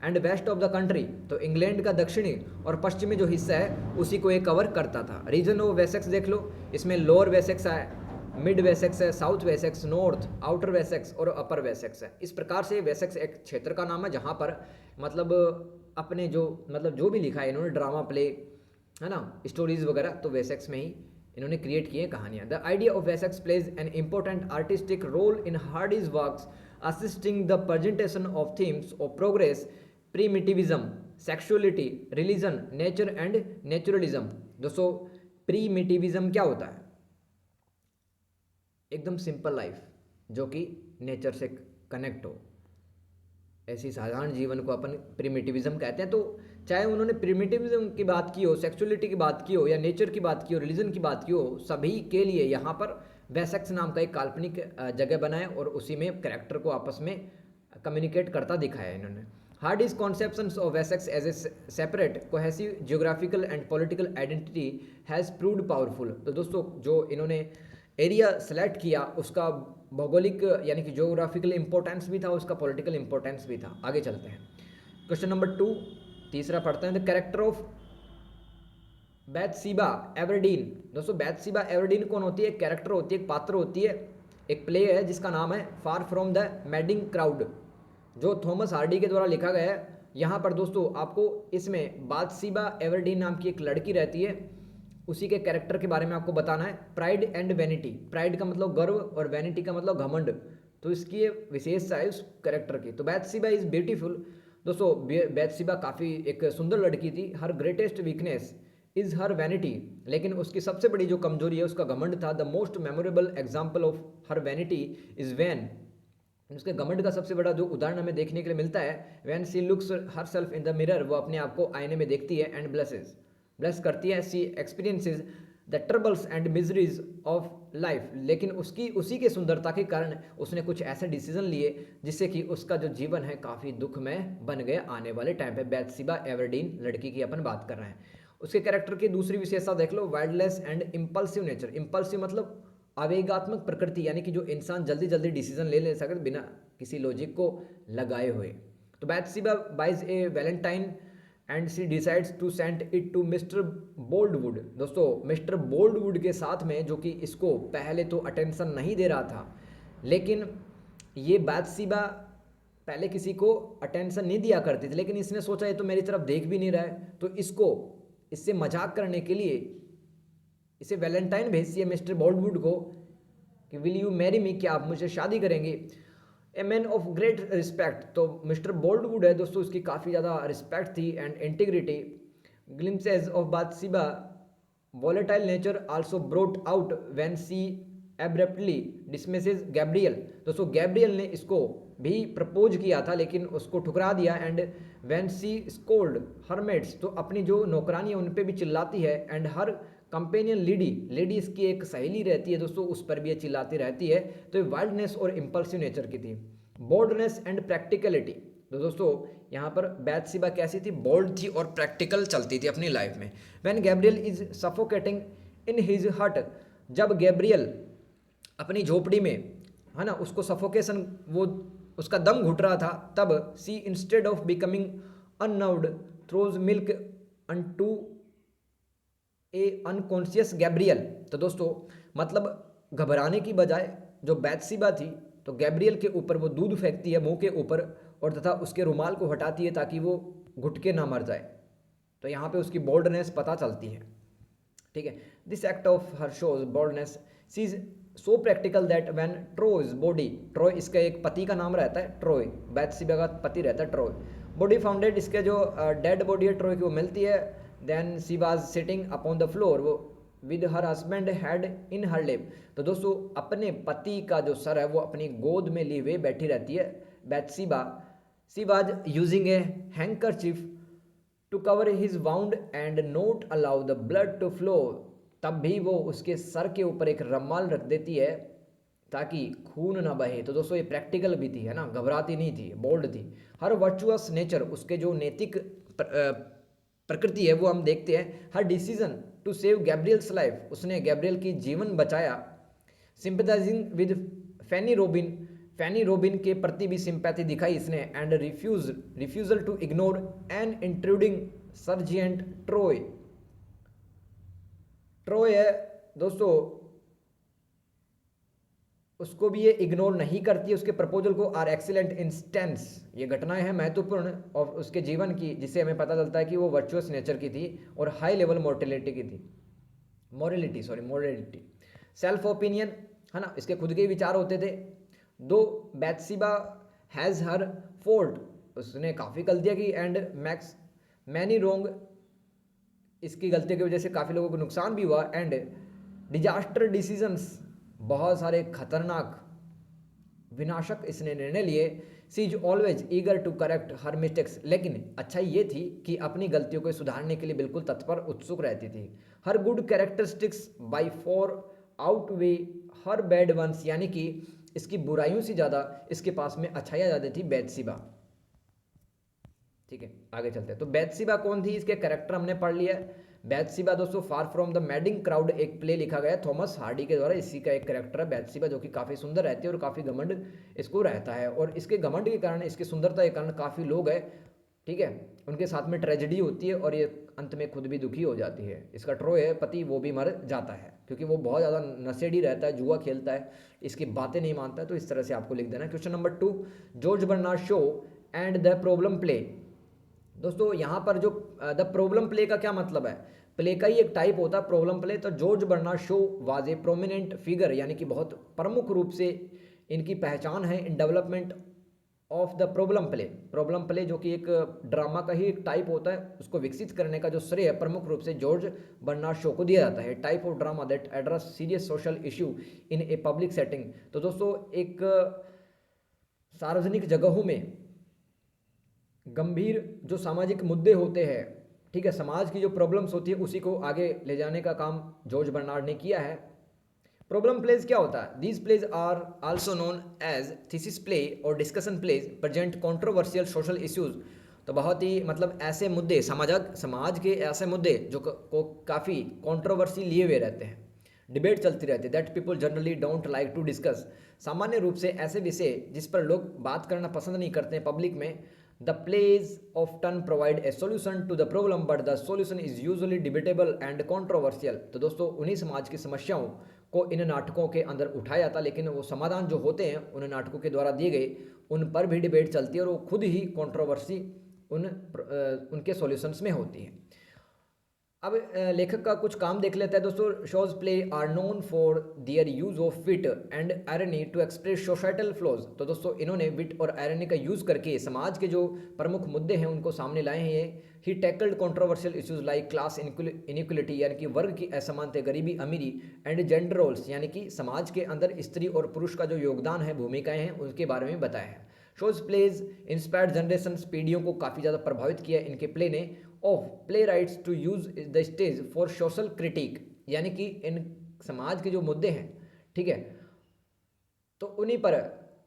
and west of the country. तो इंग्लैंड का दक्षिणी और पश्चिमी जो हिस्सा है उसी को ये कवर करता था। रीजन ऑफ वेसेक्स देख लो, इसमें लोअर वेसेक्स है, मिड वेसेक्स है, south Wessex, north, outer Wessex और अपर वेसेक्स है। इस प्रकार से वेसेक्स एक क्षेत्र का नाम है जहाँ पर मतलब अपने जो भी लिखा है इन्होंने, ड्रामा प्ले है ना, स्टोरीज वगैरह, तो वेसेक्स में ही इन्होंने क्रिएट किए कहानियाँ। The idea of Wessex plays an important artistic role in Hardy's works, assisting the presentation of themes of progress, primitivism, sexuality, religion, nature and naturalism. दोस्तों प्रीमिटिविज्म क्या होता है? एकदम सिंपल लाइफ जो कि नेचर से कनेक्ट हो, ऐसी साधारण जीवन को अपन प्रिमिटिविज्म कहते हैं। तो चाहे उन्होंने प्रिमिटिविज्म की बात की हो, सेक्सुअलिटी की बात की हो, या नेचर की बात की हो, रिलीजन की बात की हो, सभी के लिए यहाँ पर वेसेक्स नाम का एक काल्पनिक जगह बनाए और उसी में कैरेक्टर को आपस में कम्युनिकेट करता दिखाया इन्होंने। Hardy's conceptions of Wessex as a separate cohesive geographical and political identity has proved powerful. तो दोस्तों जो इन्होंने एरिया सेलेक्ट किया उसका भौगोलिक यानी कि ज्योग्राफिकल इंपॉर्टेंस भी था, उसका पॉलिटिकल इंपॉर्टेंस भी था। आगे चलते हैं, क्वेश्चन नंबर 2 तीसरा पढ़ते हैं। The character of Bathsheba Everdene. दोस्तों बैथसीबा एवरडीन कौन होती है? एक कैरेक्टर होती है, एक पात्र होती है, एक प्ले है जिसका नाम है फार फ्रॉम द मैडिंग क्राउड, जो थॉमस हार्डी के द्वारा लिखा गया है। यहाँ पर दोस्तों आपको इसमें बाथसीबा एवरडीन नाम की एक लड़की रहती है, उसी के कैरेक्टर के बारे में आपको बताना है। प्राइड एंड वैनिटी, प्राइड का मतलब गर्व और वैनिटी का मतलब घमंड, तो इसकी ये विशेषता है उस कैरेक्टर की। तो बैथसीबा इज़ ब्यूटीफुल। दोस्तों बैथसीबा काफ़ी एक सुंदर लड़की थी। Her greatest weakness is her vanity, लेकिन उसकी सबसे बड़ी जो कमजोरी है उसका घमंड था। The most memorable example of her vanity is van, उसके घमंड का सबसे बड़ा जो उदाहरण हमें देखने के लिए मिलता है, van C looks her self in the mirror, वो अपने आप को आईने में देखती है, एंड ब्लेस करती है। She experiences the troubles and miseries of life, लेकिन उसी के सुंदरता के कारण उसने कुछ ऐसे डिसीजन लिए जिससे कि उसका जो जीवन है काफ़ी दुखमय बन गया आने वाले टाइम पे। बैथसीबा एवरडीन लड़की की अपन बात कर रहे हैं। उसके कैरेक्टर की दूसरी विशेषता देख लो, वाइल्डलेस एंड इम्पल्सिव नेचर। इम्पल्सिव मतलब आवेगात्मक प्रकृति, यानी कि जो इंसान जल्दी जल्दी डिसीजन ले सकते बिना किसी लॉजिक को लगाए हुए। तो Bathsheba buys a valentine and she decides to send it to Mr Boldwood. दोस्तों मिस्टर बोल्डवुड के साथ में, जो कि इसको पहले तो अटेंशन नहीं दे रहा था, लेकिन ये बैथसीबा पहले किसी को अटेंशन नहीं दिया करती थी, लेकिन इसने सोचा ये तो मेरी तरफ देख भी नहीं रहा है, तो इससे मजाक करने के लिए इसे वैलेंटाइन भेजती है मिस्टर बोल्डवुड को कि विल यू मैरी मी, क्या आप मुझे शादी करेंगे? A man of great respect, तो मिस्टर बोल्डवुड है दोस्तों, उसकी काफ़ी ज़्यादा रिस्पेक्ट थी and integrity. Glimpses of Bathsheba volatile nature also brought out when she abruptly dismisses Gabriel. दोस्तों गैब्रियल ने इसको भी प्रपोज किया था लेकिन उसको ठुकरा दिया। एंड व्हेन सी स्कोल्ड हरमेट्स, तो अपनी जो नौकरानी है उन पर भी चिल्लाती है। एंड हर कंपेनियन लेडी इसकी एक सहेली रहती है दोस्तों, उस पर भी ये चिल्लाती रहती है। तो ये वाइल्डनेस और इम्पल्सिव नेचर की थी। बोल्डनेस एंड प्रैक्टिकलिटी, तो दोस्तों यहाँ पर बैथसीबा कैसी थी? बोल्ड थी और प्रैक्टिकल चलती थी अपनी लाइफ में। When Gabriel is suffocating in his हट, जब गैब्रियल अपनी झोपड़ी में है ना, उसको सफोकेशन, वो उसका दम घुट रहा था, तब she instead of becoming unnerved throws milk unto a unconscious Gabriel. तो दोस्तों मतलब घबराने की बजाय जो बैथसीबा थी तो गैब्रियल के ऊपर वो दूध फेंकती है मुंह के ऊपर, और तथा उसके रुमाल को हटाती है ताकि वो घुट के ना मर जाए। तो यहाँ पे उसकी बोल्डनेस पता चलती है, ठीक है। This act of her shows boldness, she is so practical that when Troy's body, Troy इसका एक पति का नाम रहता है, ट्रोय बैथसीबा का पति रहता है ट्रोय। बॉडी फाउंडेड, इसके जो डेड बॉडी है ट्रोय की वो मिलती है। Then she was sitting upon the floor, वो with her husband had in her lap. तो दोस्तों अपने पति का जो सर है वो अपनी गोद में लिए हुए बैठी रहती है Bathsheba. She was using a handkerchief to cover his wound and not allow the blood to flow. तब भी वो उसके सर के ऊपर एक रुमाल रख देती है ताकि खून ना बहे। तो दोस्तों ये प्रैक्टिकल भी थी, है ना, घबराती नहीं थी, बोल्ड थी। हर वर्चुअस नेचर, उसके जो नैतिक प्रकृति है वो हम देखते हैं। Her decision to save Gabriel's life, उसने गैब्रियल की जीवन बचाया। Sympathizing with Fanny Robin, Fanny Robin के प्रति भी सिंपैथी दिखाई इसने। And refusal to ignore an intruding sergeant Troy. Troy है दोस्तों, उसको भी ये इग्नोर नहीं करती है, उसके प्रपोजल को। आर एक्सीलेंट इंस्टेंस, ये घटनाएं हैं महत्वपूर्ण और उसके जीवन की, जिससे हमें पता चलता है कि वो वर्चुअस नेचर की थी और हाई लेवल मोर्टेलिटी की थी, मोरलिटी। सेल्फ ओपिनियन, है ना, इसके खुद के विचार होते थे। दो बैथसीबा हैज़ हर फॉल्ट, उसने काफ़ी गलतियाँ की। एंड मैक्स मैनी रोंग, इसकी गलती की वजह से काफ़ी लोगों को नुकसान भी हुआ। एंड डिजास्टर डिसीजंस, बहुत सारे खतरनाक विनाशक इसने निर्णय लिए। She is always eager to correct her mistakes, लेकिन अच्छाई ये थी कि अपनी गलतियों को सुधारने के लिए बिल्कुल तत्पर उत्सुक रहती थी। Her good characteristics by far outweigh her bad ones, यानी कि इसकी बुराइयों से ज़्यादा इसके पास में अच्छाइयाँ ज़्यादा थी बैथसीबा। ठीक है, आगे चलते हैं। तो बैथसीबा कौन थी, इसके कैरेक्टर हमने पढ़ लिया है। बैथसीबा दोस्तों फार फ्रॉम द मैडिंग क्राउड एक प्ले लिखा गया है थॉमस हार्डी के द्वारा। इसी का एक कैरेक्टर है बैथसीबा, जो कि काफ़ी सुंदर रहती है और काफ़ी घमंड इसको रहता है। और इसके घमंड के कारण, इसकी सुंदरता के कारण काफ़ी लोग हैं, ठीक है, उनके साथ में ट्रेजेडी होती है और ये अंत में खुद भी दुखी हो जाती है। इसका ट्रोय है पति, वो भी मर जाता है क्योंकि वो बहुत ज़्यादा नशेड़ी रहता है, जुआ खेलता है, इसकी बातें नहीं मानता है। तो इस तरह से आपको लिख देना है। Question number 2, George Bernard Shaw and the problem play. दोस्तों यहाँ पर जो द प्रॉब्लम प्ले का क्या मतलब है, प्ले का ही एक टाइप होता है प्रॉब्लम प्ले। तो George Bernard Shaw was a prominent figure, यानी कि बहुत प्रमुख रूप से इनकी पहचान है in development of the problem play. Problem play जो कि एक ड्रामा का ही एक टाइप होता है, उसको विकसित करने का जो श्रेय प्रमुख रूप से जॉर्ज बर्नार्ड शो को दिया जाता है। Type of drama that address serious social issue in a public setting. तो दोस्तों एक सार्वजनिक जगहों में गंभीर जो सामाजिक मुद्दे होते हैं, ठीक है, समाज की जो प्रॉब्लम्स होती है उसी को आगे ले जाने का काम जॉर्ज बर्नार्ड ने किया है। प्रॉब्लम प्लेज क्या होता है, these plays are also known as thesis play और discussion plays present controversial social issues. तो बहुत ही मतलब ऐसे मुद्दे, समाज के ऐसे मुद्दे जो को काफ़ी कंट्रोवर्सी लिए हुए रहते हैं, डिबेट चलती रहती है, that people generally don't like to discuss. सामान्य रूप से ऐसे विषय जिस पर लोग बात करना पसंद नहीं करते हैं पब्लिक में। The plays often provide a solution to the problem, but the solution is usually debatable and controversial। तो दोस्तों उन्हीं समाज की समस्याओं को इन नाटकों के अंदर उठाया जाता, लेकिन वो समाधान जो होते हैं उन नाटकों के द्वारा दिए गए, उन पर भी डिबेट चलती है और वो खुद ही कंट्रोवर्सी उनके सॉल्यूशंस में होती है। अब लेखक का कुछ काम देख लेते हैं दोस्तों। Shaw's play are known for their use of wit and irony to express societal flaws. तो दोस्तों इन्होंने विट और आयरनी का यूज़ करके समाज के जो प्रमुख मुद्दे हैं उनको सामने लाए हैं। ये ही tackled controversial issues like class inequality, यानी कि वर्ग की असमानता, गरीबी अमीरी, एंड जेंडर रोल्स, यानी कि समाज के अंदर स्त्री और पुरुष का जो योगदान है, भूमिकाएँ हैं, उसके बारे में बताया है। शोज प्लेज इंस्पायर्ड जनरेशन, पीढ़ियों को काफ़ी ज़्यादा प्रभावित किया इनके प्ले ने। Of playwrights to use the stage for social critic, यानी कि इन समाज के जो मुद्दे हैं, ठीक है, तो उन्हीं पर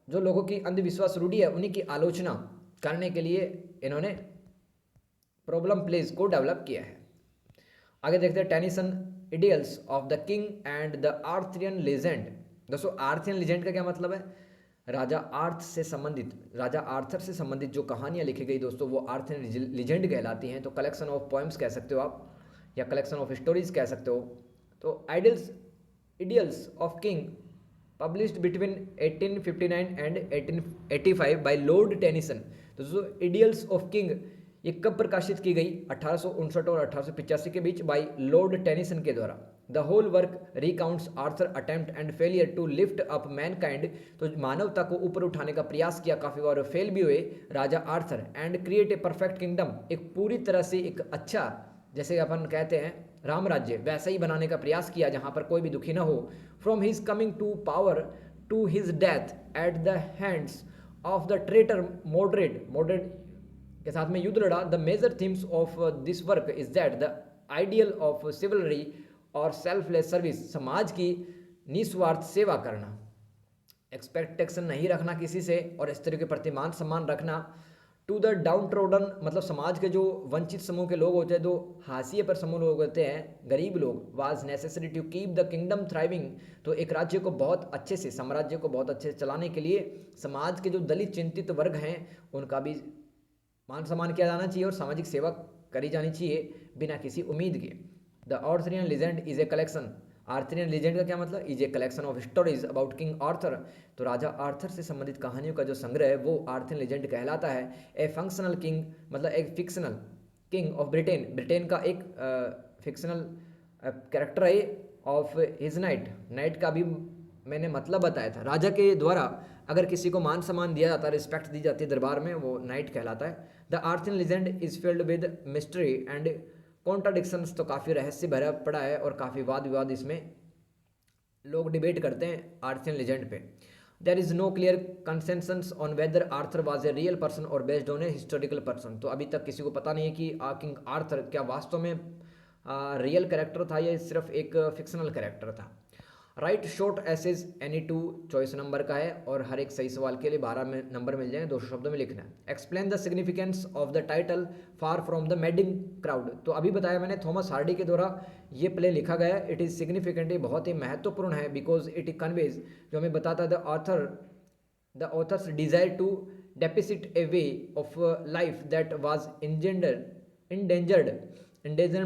जो लोगों की अंधविश्वास रूढ़ी है उन्हीं की आलोचना करने के लिए इन्होंने प्रॉब्लम प्लेज को डेवलप किया है। आगे देखते हैं Tennyson idylls of the king and the Arthurian legend. दोस्तों आर्थरियन लेजेंड का क्या मतलब है, राजा आर्थर से संबंधित जो कहानियाँ लिखी गई दोस्तों वो आर्थरियन लीजेंड कहलाती हैं। तो कलेक्शन ऑफ पोएम्स कह सकते हो आप, या कलेक्शन ऑफ स्टोरीज कह सकते हो। तो idylls of king published between 1859 and 1885 by lord Tennyson. तो दोस्तों इडियल्स ऑफ किंग ये कब प्रकाशित की गई, 1859 और 1885 के बीच, बाय लॉर्ड टेनिसन के द्वारा। The whole work recounts Arthur attempt and failure to lift up mankind. तो मानवता को ऊपर उठाने का प्रयास किया, काफ़ी बार फेल भी हुए राजा Arthur, and create a perfect kingdom, एक पूरी तरह से एक अच्छा जैसे अपन कहते हैं राम राज्य, वैसा ही बनाने का प्रयास किया जहाँ पर कोई भी दुखी ना हो। From his coming to power to his death at the hands of the traitor Mordred, Mordred के साथ में युद्ध लड़ा। The major themes of this work is that the ideal of chivalry और सेल्फलेस सर्विस, समाज की निस्वार्थ सेवा करना, एक्सपेक्टेशन नहीं रखना किसी से, और स्त्री के प्रति मान सम्मान रखना। टू द डाउन ट्रोडन, मतलब समाज के जो वंचित समूह के लोग होते हैं, जो हाशिए पर समूह लोग होते हैं, गरीब लोग, was necessary to keep the kingdom thriving, तो एक राज्य को बहुत अच्छे से, साम्राज्य को बहुत अच्छे से चलाने के लिए समाज के जो दलित चिंतित वर्ग हैं उनका भी मान सम्मान किया जाना चाहिए और सामाजिक सेवा करी जानी चाहिए बिना किसी उम्मीद के। The Arthurian legend is a collection, Arthurian legend का क्या मतलब, is a collection of stories about king Arthur, तो राजा आर्थर से संबंधित कहानियों का जो संग्रह है वो आर्थरियन लीजेंड कहलाता है। ए फंक्शनल किंग, मतलब एक fictional king of Britain, Britain का एक फिक्शनल कैरेक्टर है। ऑफ हिज नाइट, नाइट का भी मैंने मतलब बताया था, राजा के द्वारा अगर किसी को मान सम्मान दिया जाता है, रिस्पेक्ट दी जाती है दरबार में, वो नाइट कहलाता है। The Arthurian legend is filled with mystery and contradictions, तो काफ़ी रहस्य भरा पड़ा है और काफ़ी वाद विवाद इसमें लोग डिबेट करते हैं आर्थरियन लेजेंड पे। There is no clear consensus on whether Arthur was a real person और based on a historical person, तो अभी तक किसी को पता नहीं है कि किंग आर्थर क्या वास्तव में रियल कैरेक्टर था या सिर्फ एक फिक्शनल कैरेक्टर था। Write short essays any two, choice number का है और हर एक सही सवाल के लिए 12 नंबर मिल जाएंगे, 200 शब्दों में लिखना है। Explain the significance of the title far from the madding crowd, तो अभी बताया मैंने थॉमस हार्डी के द्वारा ये प्ले लिखा गया है। इट इज़ सिग्निफिकेंट, ये बहुत ही महत्वपूर्ण है, बिकॉज इट कन्वेज, जो हमें बताता है the author's desire to depict a way of life that was endangered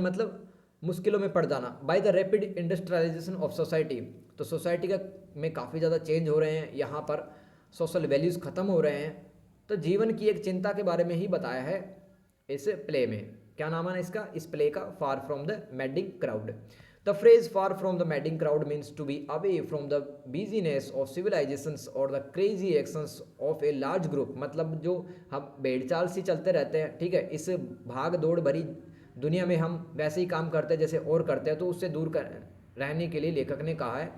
मतलब मुश्किलों में पड़ जाना, by the rapid industrialisation of society, तो सोसाइटी का में काफ़ी ज़्यादा चेंज हो रहे हैं, यहाँ पर सोशल वैल्यूज़ ख़त्म हो रहे हैं, तो जीवन की एक चिंता के बारे में ही बताया है इस प्ले में। क्या नाम है इसका, इस प्ले का, far from the madding crowd. The phrase far from the madding crowd means to be away from the business of civilisations और the crazy actions of a large group, मतलब जो हम भेड़ चाल सी चलते रहते हैं, ठीक है, इस भाग दौड़ भरी दुनिया में हम वैसे ही काम करते हैं जैसे और करते हैं, तो उससे दूर कर रहने के लिए लेखक ने कहा है।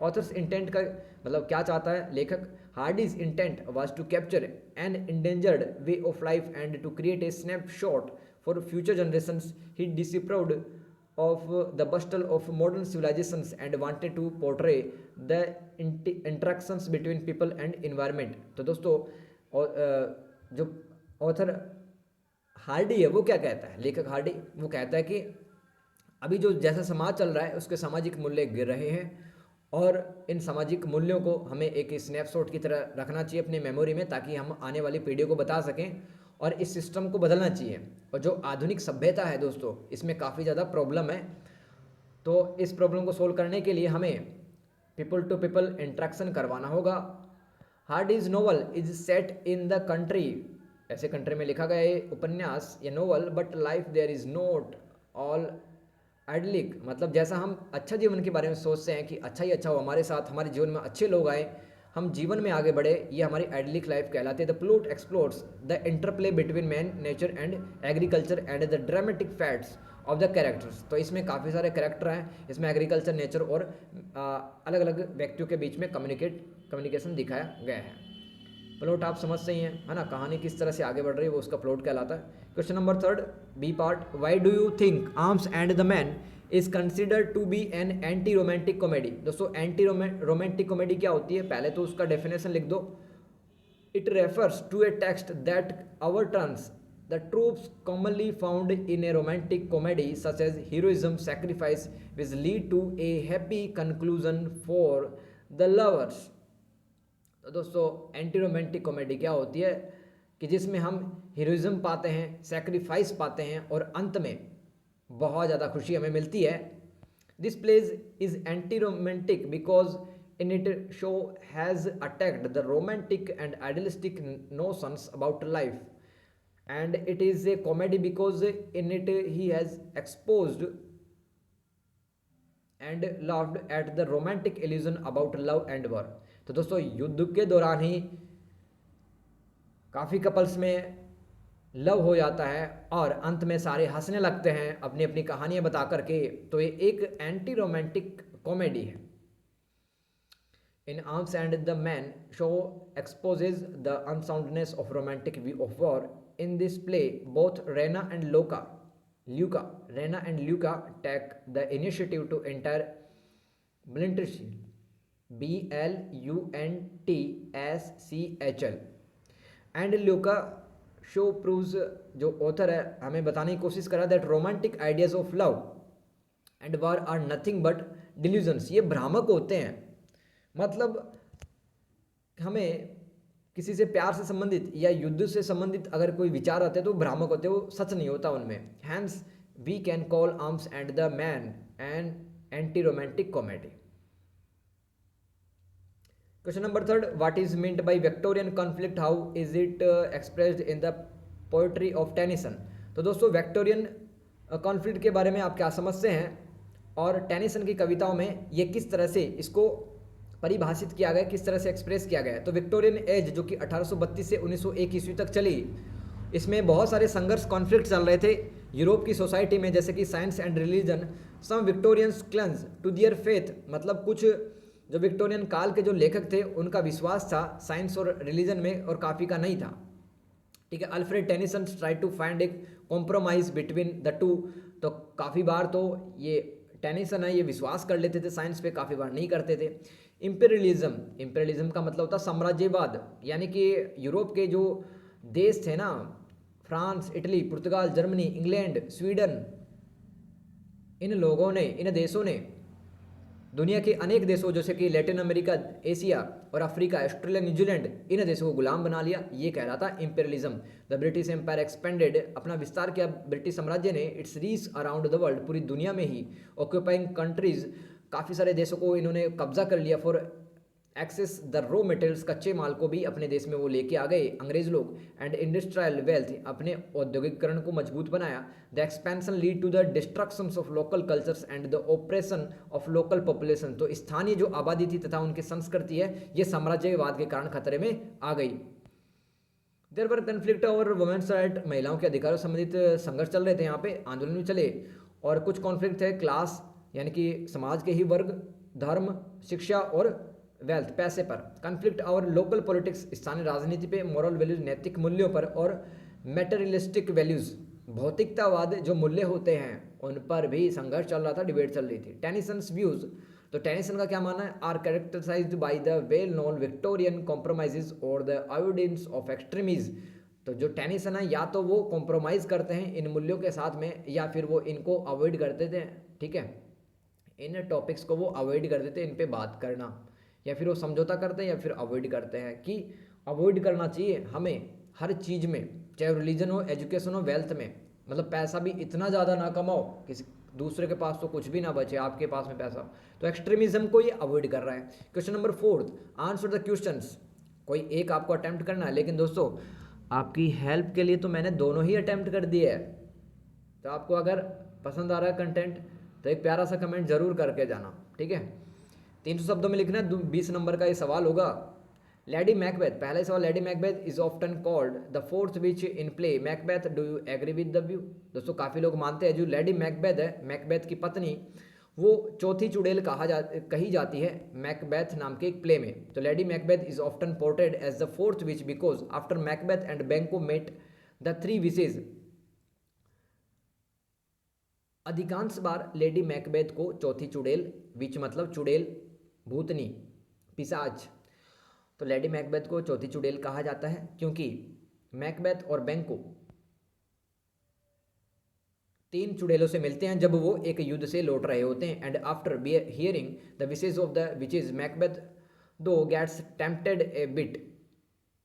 ऑथर्स इंटेंट का मतलब क्या चाहता है लेखक, Hardy's intent was to capture an endangered way of life and to create a snapshot for future generations. He disproved of the bustle of modern civilizations and wanted to portray the interactions between people and environment। तो दोस्तों जो author Hardy है वो क्या कहता है, लेखक Hardy वो कहता है कि अभी जो जैसा समाज चल रहा है उसके सामाजिक मूल्य गिर रहे हैं और इन सामाजिक मूल्यों को हमें एक स्नैपशॉट की तरह रखना चाहिए अपनी मेमोरी में, ताकि हम आने वाली पीढ़ियों को बता सकें, और इस सिस्टम को बदलना चाहिए। और जो आधुनिक सभ्यता है दोस्तों, इसमें काफ़ी ज़्यादा प्रॉब्लम है, तो इस प्रॉब्लम को सोल्व करने के लिए हमें पीपल टू पीपल इंट्रैक्शन करवाना होगा। Hardy's novel is set in the country, ऐसे कंट्री में लिखा गया है उपन्यास या novel, but life there is not all idyllic, मतलब जैसा हम अच्छा जीवन के बारे में सोचते हैं कि अच्छा ही अच्छा हो हमारे साथ, हमारे जीवन में अच्छे लोग आए, हम जीवन में आगे बढ़े, ये हमारी आइडलिक लाइफ कहलाती है। The plot explores the interplay between man, nature and agriculture and the dramatic facts of the characters, तो इसमें काफ़ी सारे कैरेक्टर हैं, इसमें एग्रीकल्चर, नेचर और अलग अलग व्यक्तियों के बीच में कम्युनिकेशन दिखाया गया है। प्लॉट आप समझते ही हैं, है ना, कहानी किस तरह से आगे बढ़ रही है वो उसका प्लॉट कहलाता है। Question number 3 B part, why do you think arms and the man is considered to be an anti romantic comedy. दोस्तों एंटी रोमांटिक कॉमेडी क्या होती है, पहले तो उसका डेफिनेशन लिख दो। It refers to a text that over turns the tropes commonly found in a romantic comedy such as heroism, sacrifice which lead to a happy conclusion for the lovers. तो दोस्तों एंटी रोमांटिक कॉमेडी क्या होती है कि जिसमें हम heroism पाते हैं, सैक्रिफाइस पाते हैं और अंत में बहुत ज़्यादा खुशी हमें मिलती है। This play is anti romantic because in it Shaw has attacked the romantic and idealistic notions about life, and it is a comedy because in it he has exposed and loved at the romantic illusion about love and war. तो दोस्तों युद्ध के दौरान ही काफ़ी couples में love हो जाता है और अंत में सारे हंसने लगते हैं अपनी अपनी कहानियां बता करके। तो ये एक एंटी रोमांटिक कॉमेडी है। In Arms and the Man show exposes the unsoundness of romantic view of war. In this play, both Rena and Luca take the initiative to enter Blunterschl, Bluntschl, and Luca Shaw proves, जो author है हमें बताने की कोशिश करा that romantic ideas of love and war are nothing but delusions, ये भ्रामक होते हैं। मतलब हमें किसी से प्यार से संबंधित या युद्ध से संबंधित अगर कोई विचार आते हैं तो भ्रामक होते हैं, वो सच नहीं होता उनमें। Hence we can call arms and the man an anti romantic comedy. Question number 3, what is meant by Victorian conflict, how is it expressed in the poetry of Tennyson. तो दोस्तों विक्टोरियन कॉन्फ्लिक्ट के बारे में आप क्या समझते हैं और टेनिसन की कविताओं में ये किस तरह से इसको परिभाषित किया गया, किस तरह से एक्सप्रेस किया गया है। तो विक्टोरियन एज जो कि 1832 से 1901 ईस्वी तक चली, इसमें बहुत सारे संघर्ष कॉन्फ्लिक्ट चल रहे थे यूरोप की सोसाइटी में, जैसे कि science and religion. Some Victorians clung to their faith, मतलब कुछ जो विक्टोरियन काल के जो लेखक थे उनका विश्वास था साइंस और रिलीजन में और काफ़ी का नहीं था। ठीक है, Alfred Tennyson try to find a compromise between the two. तो काफ़ी बार तो ये टेनिसन है ये विश्वास कर लेते थे साइंस पे, काफ़ी बार नहीं करते थे। इंपेरियलिज्म का मतलब होता साम्राज्यवाद, यानी कि यूरोप के जो देश थे ना, फ्रांस, इटली, पुर्तगाल, जर्मनी, इंग्लैंड, स्वीडन, इन लोगों ने, इन देशों ने दुनिया के अनेक देशों जैसे कि लैटिन अमेरिका, एशिया और अफ्रीका, ऑस्ट्रेलिया, न्यूजीलैंड, इन देशों को गुलाम बना लिया। ये कहलाता imperialism. The British empire expanded, अपना विस्तार किया ब्रिटिश साम्राज्य ने, its reach around the world, पूरी दुनिया में ही, ऑक्यूपाइंग कंट्रीज, काफ़ी सारे देशों को इन्होंने कब्जा कर लिया। For access the raw materials, कच्चे माल को भी अपने देश में वो लेके आ गए अंग्रेज लोग। एंड इंडस्ट्रियल वेल्थ, अपने औद्योगिकरण को मजबूत बनाया। The expansion lead to the destructions of local cultures and the operation of local population, तो स्थानीय जो आबादी थी तथा उनकी संस्कृति है ये साम्राज्यवाद के कारण खतरे में आ गई। There were conflict over women's right, महिलाओं के अधिकारों से संबंधित संघर्ष चल रहे थे, यहाँ पे आंदोलन भी चले। और कुछ कॉन्फ्लिक्ट थे क्लास, यानी कि समाज के ही वर्ग, धर्म, शिक्षा और वेल्थ, पैसे पर। कन्फ्लिक्ट और लोकल पॉलिटिक्स, स्थानीय राजनीति पे, मॉरल वैल्यूज, नैतिक मूल्यों पर, और मेटेरियलिस्टिक वैल्यूज, भौतिकतावाद जो मूल्य होते हैं उन पर भी संघर्ष चल रहा था, डिबेट चल रही थी। टेनिसन्स व्यूज, तो टेनिसन का क्या मानना है, are characterized by the well known Victorian compromises और द अवॉइडेंस ऑफ एक्सट्रीमिज। तो जो टेनिसन है या तो वो कॉम्प्रोमाइज़ करते हैं इन मूल्यों के साथ में, या फिर वो इनको अवॉइड करते थे। ठीक है, इन टॉपिक्स को वो अवॉइड करते थे, इन पे बात करना, या फिर वो समझौता करते हैं या फिर अवॉइड करते हैं कि अवॉइड करना चाहिए हमें हर चीज़ में, चाहे रिलीजन हो, एजुकेशन हो, वेल्थ में। मतलब पैसा भी इतना ज़्यादा ना कमाओ किसी दूसरे के पास तो कुछ भी ना बचे, आपके पास में पैसा। तो एक्सट्रीमिज्म को ये अवॉइड कर रहा है। Question number 4, answer the questions. कोई एक आपको अटेम्प्ट करना है, लेकिन दोस्तों आपकी हेल्प के लिए तो मैंने दोनों ही अटेम्प्ट कर दिए है। तो आपको अगर पसंद आ रहा है कंटेंट तो एक प्यारा सा कमेंट जरूर करके जाना। ठीक है, 300 शब्दों में लिखना है। 20 नंबर का ये सवाल होगा। लेडी मैकबेथ, पहला सवाल, Lady Macbeth is often called the fourth witch in play Macbeth, do you agree with the view. दोस्तों काफ़ी लोग मानते हैं जो लेडी मैकबेथ है, मैकबेथ की पत्नी, वो चौथी चुड़ैल कही जाती है मैकबेथ नाम के एक प्ले में। तो Lady Macbeth is often portrayed as the fourth witch because after Macbeth and Banquo met the three witches. अधिकांश बार लेडी मैकबेथ को चौथी चुड़ैल, विच मतलब चुड़ैल, भूतनी, पिशाच, तो लेडी मैकबेथ को चौथी चुड़ैल कहा जाता है क्योंकि मैकबेथ और बैंको 3 चुड़ैलों से मिलते हैं जब वो एक युद्ध से लौट रहे होते हैं। And after hearing the wishes of the witches Macbeth though gets tempted a bit,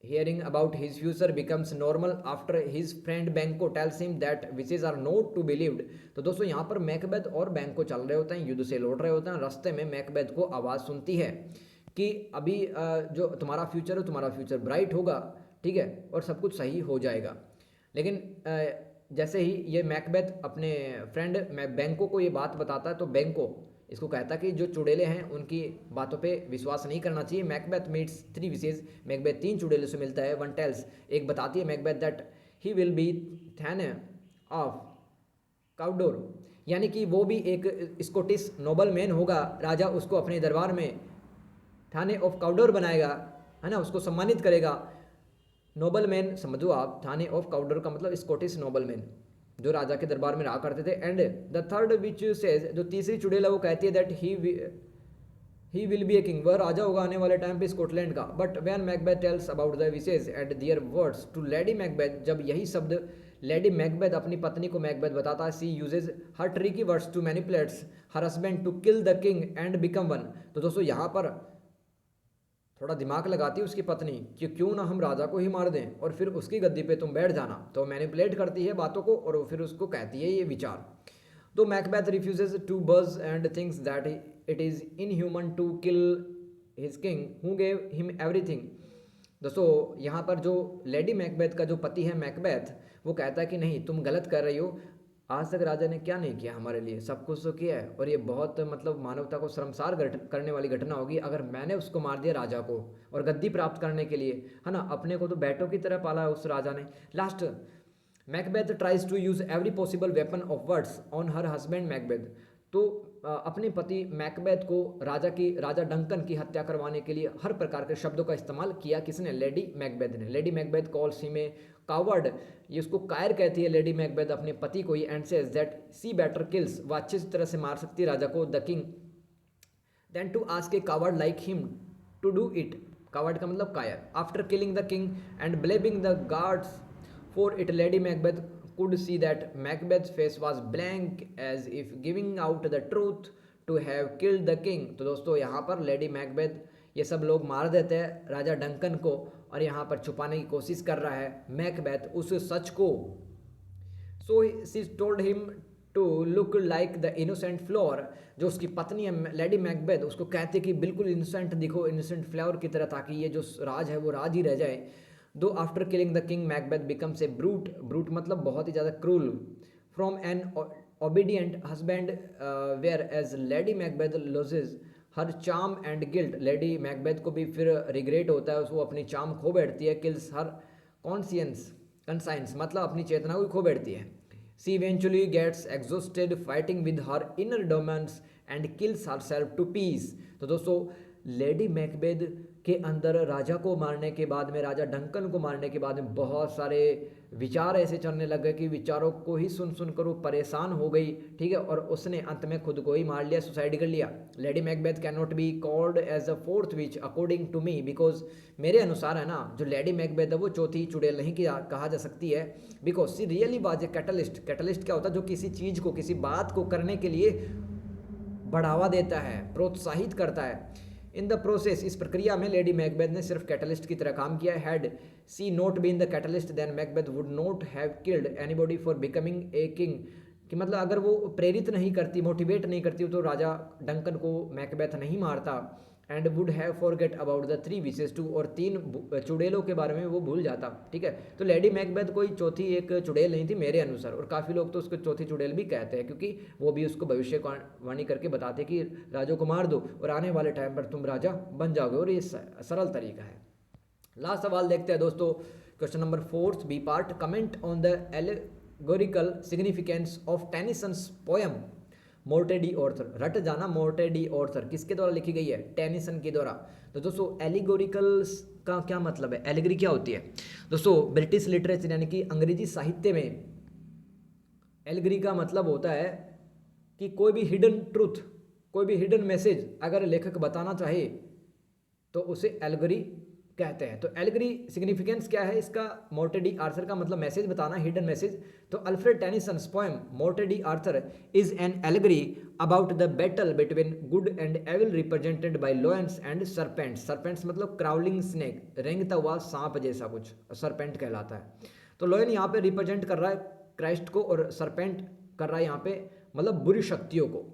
hearing about his future becomes normal after his friend बैंको tells him that wishes are not to be believed। तो दोस्तों यहाँ पर Macbeth और बैंको चल रहे होते हैं, युद्ध से लौट रहे होते हैं, रास्ते में मैकबेथ को आवाज़ सुनती है कि अभी जो तुम्हारा फ्यूचर है, तुम्हारा फ्यूचर ब्राइट होगा, ठीक है, और सब कुछ सही हो जाएगा। लेकिन जैसे ही ये मैकबेथ अपने फ्रेंड बैंको को ये बात बताता है तो बैंको इसको कहता कि जो चुड़ैलें हैं उनकी बातों पे विश्वास नहीं करना चाहिए। मैकबेथ मीट्स 3 विशेज, मैकबेथ 3 चुड़ैलों से मिलता है। वन टेल्स, एक बताती है Macbeth that he will be thane of Cawdor, यानी कि वो भी एक स्कॉटिश नोबल मैन होगा, राजा उसको अपने दरबार में थाने ऑफ काउडोर बनाएगा, है ना, उसको सम्मानित करेगा। नोबल मैन समझो आप, थाने ऑफ काउडोर का मतलब स्कॉटिश नोबल मैन जो राजा के दरबार में रहा करते थे। And the third witch says, जो तीसरी चुड़ैल है वो कहती है that he will be a king, वह राजा होगा आने वाले टाइम पे स्कॉटलैंड का। But when Macbeth tells about the witches and their words to Lady Macbeth, जब यही शब्द लेडी मैकबेथ अपनी पत्नी को मैकबेथ बताता है, she uses her tricky words to manipulates her husband to kill the king and become one. तो दोस्तों यहाँ पर थोड़ा दिमाग लगाती है उसकी पत्नी कि क्यों ना हम राजा को ही मार दें और फिर उसकी गद्दी पे तुम बैठ जाना। तो मैनिपुलेट करती है बातों को और फिर उसको कहती है ये विचार। तो Macbeth refuses to budge and thinks that it is inhuman to kill his king who gave him everything. दोस्तों यहाँ पर जो लेडी मैकबेथ का जो पति है मैकबेथ, वो कहता है कि नहीं तुम गलत कर रही हो, आज तक राजा ने क्या नहीं किया हमारे लिए, सब कुछ तो किया है, और ये बहुत मतलब मानवता को शर्मसार करने वाली घटना होगी अगर मैंने उसको मार दिया राजा को और गद्दी प्राप्त करने के लिए, है ना। अपने को तो बेटों की तरह पाला है उस राजा ने। Last Macbeth tries to use every possible weapon of words on her husband Macbeth. तो अपने पति मैकबेथ को राजा डंकन की हत्या करवाने के लिए हर प्रकार के शब्दों का इस्तेमाल किया। किसने? लेडी मैकबेथ ने। Lady Macbeth calls him a coward, ये उसको कायर कहती है लेडी मैकबेथ अपने पति को ही, and says that she better kills, वह अच्छी तरह से मार सकती है राजा को, the king then to ask a coward like him to do it. Coward का मतलब कायर। After killing the king and blaming the guards for it, lady Macbeth could see that Macbeth's face was blank as if giving out the truth to have killed the king। तो दोस्तों यहाँ पर lady Macbeth ये सब लोग मार देते हैं राजा डंकन को और यहाँ पर छुपाने की कोशिश कर रहा है मैकबेथ उस सच को। So she told him to look like the innocent flower, जो उसकी पत्नी है लेडी मैकबेथ उसको कहते कि बिल्कुल इनोसेंट दिखो, इनोसेंट फ्लावर की तरह, ताकि ये जो राज है वो राज ही रह जाए। Though after killing the king Macbeth becomes a brute, brute मतलब बहुत ही ज़्यादा cruel, from an obedient husband whereas Lady Macbeth loses her charm and guilt. Lady Macbeth को भी फिर रिग्रेट होता है, उसको अपनी चार्म खो बैठती है। किल्स हर कंसाइंस मतलब अपनी चेतना को खो बैठती है। She eventually gets exhausted fighting with her inner demons and kills her self to peace. तो दोस्तों लेडी मैकबेथ के अंदर राजा को मारने के बाद में, राजा डंकन को मारने के बाद में बहुत सारे विचार ऐसे चलने लग गए कि विचारों को ही सुन सुन कर वो परेशान हो गई, ठीक है, और उसने अंत में खुद को ही मार लिया, सुसाइड कर लिया। Lady Macbeth cannot be called as a fourth witch according to me, because मेरे अनुसार है ना, जो लेडी मैकबेथ है वो चौथी चुड़ैल नहीं कहा जा सकती है, because she really was a catalyst. Catalyst क्या होता है? जो किसी चीज़ को, किसी बात को करने के लिए बढ़ावा देता है, प्रोत्साहित करता है। इन द प्रोसेस, इस प्रक्रिया में लेडी मैकबेथ ने सिर्फ कैटलिस्ट की तरह काम किया है। Had she not been the catalyst then Macbeth would not have killed anybody for becoming a king, कि मतलब अगर वो प्रेरित नहीं करती, मोटिवेट नहीं करती तो राजा डंकन को मैकबेथ नहीं मारता। And would have forget about the three witches too, और तीन चुड़ैलों के बारे में वो भूल जाता, ठीक है। तो लेडी मैकबेथ कोई चौथी एक चुड़ैल नहीं थी मेरे अनुसार, और काफ़ी लोग तो उसको चौथी चुड़ैल भी कहते हैं, क्योंकि वो भी उसको भविष्यवाणी करके बताते कि राजा को मार दो और आने वाले टाइम पर तुम राजा बन जाओगे, और ये सरल तरीका है। लास्ट सवाल देखते हैं दोस्तों, question number 4 B part. Comment on the allegorical significance of Tennyson's poem Morte d Arthur. रट जाना, मोर्टे डी ऑर्थर किसके द्वारा लिखी गई है? टेनिसन के द्वारा। तो दोस्तों एलिगोरिकल का क्या मतलब है? एलिगरी क्या होती है दोस्तों? ब्रिटिश लिटरेचर यानी कि अंग्रेजी साहित्य में एलिगरी का मतलब होता है कि कोई भी हिडन ट्रूथ, कोई भी हिडन मैसेज अगर लेखक बताना चाहे तो उसे एलिगरी कहते हैं। तो एलिगरी सिग्निफिकेंस क्या है इसका? मोर्टे डी आर्थर का मतलब मैसेज बताना, हिडन मैसेज। तो Alfred Tennyson's poem Morte d Arthur is an allegory about the battle between good and evil represented by lions and serpents. Serpents मतलब क्राउलिंग स्नेक, रेंगता हुआ सांप जैसा कुछ सरपेंट कहलाता है। तो लॉयन यहाँ पे रिप्रेजेंट कर रहा है क्राइस्ट को, और सरपेंट कर रहा है यहाँ पे मतलब बुरी शक्तियों को।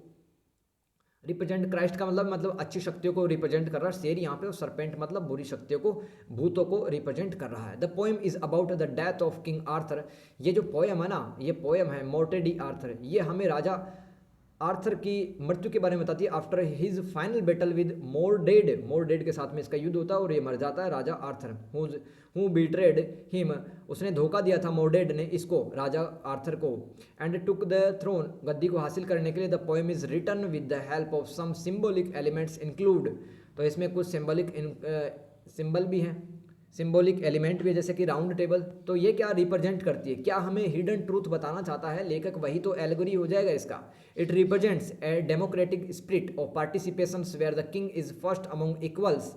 रिप्रेजेंट क्राइस्ट का मतलब अच्छी शक्तियों को रिप्रेजेंट कर रहा है शेर यहाँ पे, और सरपेंट मतलब बुरी शक्तियों को, भूतों को रिप्रेजेंट कर रहा है। The poem is about the death of king Arthur. ये जो पोएम है ना, ये पोएम है मोर्टे डी आर्थर, ये हमें राजा आर्थर की मृत्यु के बारे में बताती है। After his final battle with Mordred के साथ में इसका युद्ध होता है और ये मर जाता है राजा आर्थर। हु बीट्रेड हिम, उसने धोखा दिया था मोरडेड ने इसको, राजा आर्थर को। एंड टुक द थ्रोन, गद्दी को हासिल करने के लिए। The poem is written with the help of some symbolic elements include, तो इसमें कुछ सिंबल भी हैं, सिंबॉलिक एलिमेंट भी है, जैसे कि राउंड टेबल। तो ये क्या रिप्रेजेंट करती है, क्या हमें हिडन ट्रूथ बताना चाहता है लेखक, वही तो एलगोरी हो जाएगा इसका। It represents a democratic spirit of participation where the king is first among equals,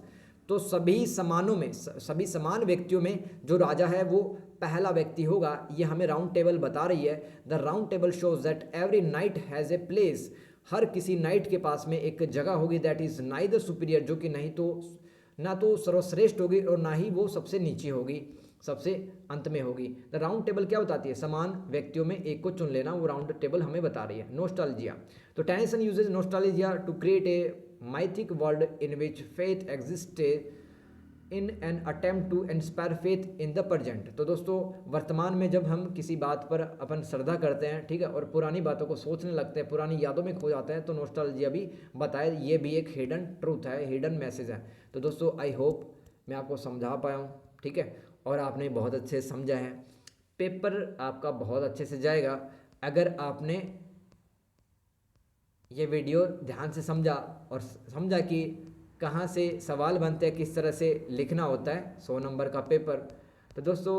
तो सभी समानों में, सभी समान व्यक्तियों में जो राजा है वो पहला व्यक्ति होगा, ये हमें राउंड टेबल बता रही है। The round table shows that every knight has a place, हर किसी नाइट के पास में एक जगह होगी। दैट इज नाइदर सुपीरियर, जो कि नहीं तो ना तो सर्वश्रेष्ठ होगी और ना ही वो सबसे नीची होगी, सबसे अंत में होगी। द राउंड टेबल क्या बताती है, समान व्यक्तियों में एक को चुन लेना, वो राउंड टेबल हमें बता रही है। नोस्टाल्जिया, तो Tennyson uses nostalgia to create a mythic world in which faith exist in an attempt to inspire faith in the present. तो दोस्तों वर्तमान में जब हम किसी बात पर अपन श्रद्धा करते हैं, ठीक है, और पुरानी बातों को सोचने लगते हैं, पुरानी यादों में खो जाते हैं, तो नोस्टाल्जिया भी बताए, ये भी एक हिडन ट्रूथ है, हिडन मैसेज है। तो दोस्तों आई होप मैं आपको समझा पाया हूँ, ठीक है, और आपने बहुत अच्छे से समझा है। पेपर आपका बहुत अच्छे से जाएगा अगर आपने ये वीडियो ध्यान से समझा और समझा कि कहाँ से सवाल बनते हैं, किस तरह से लिखना होता है 100 नंबर का पेपर। तो दोस्तों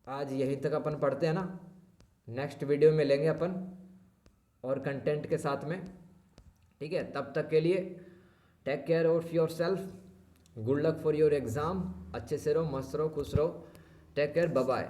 आज यहीं तक अपन पढ़ते हैं ना, नेक्स्ट वीडियो में लेंगे अपन और कंटेंट के साथ में, ठीक है। तब तक के लिए take care of yourself, good luck for your exam, अच्छे से रहो, मस्त रहो, खुश रहो, टेक केयर, बाय बाय।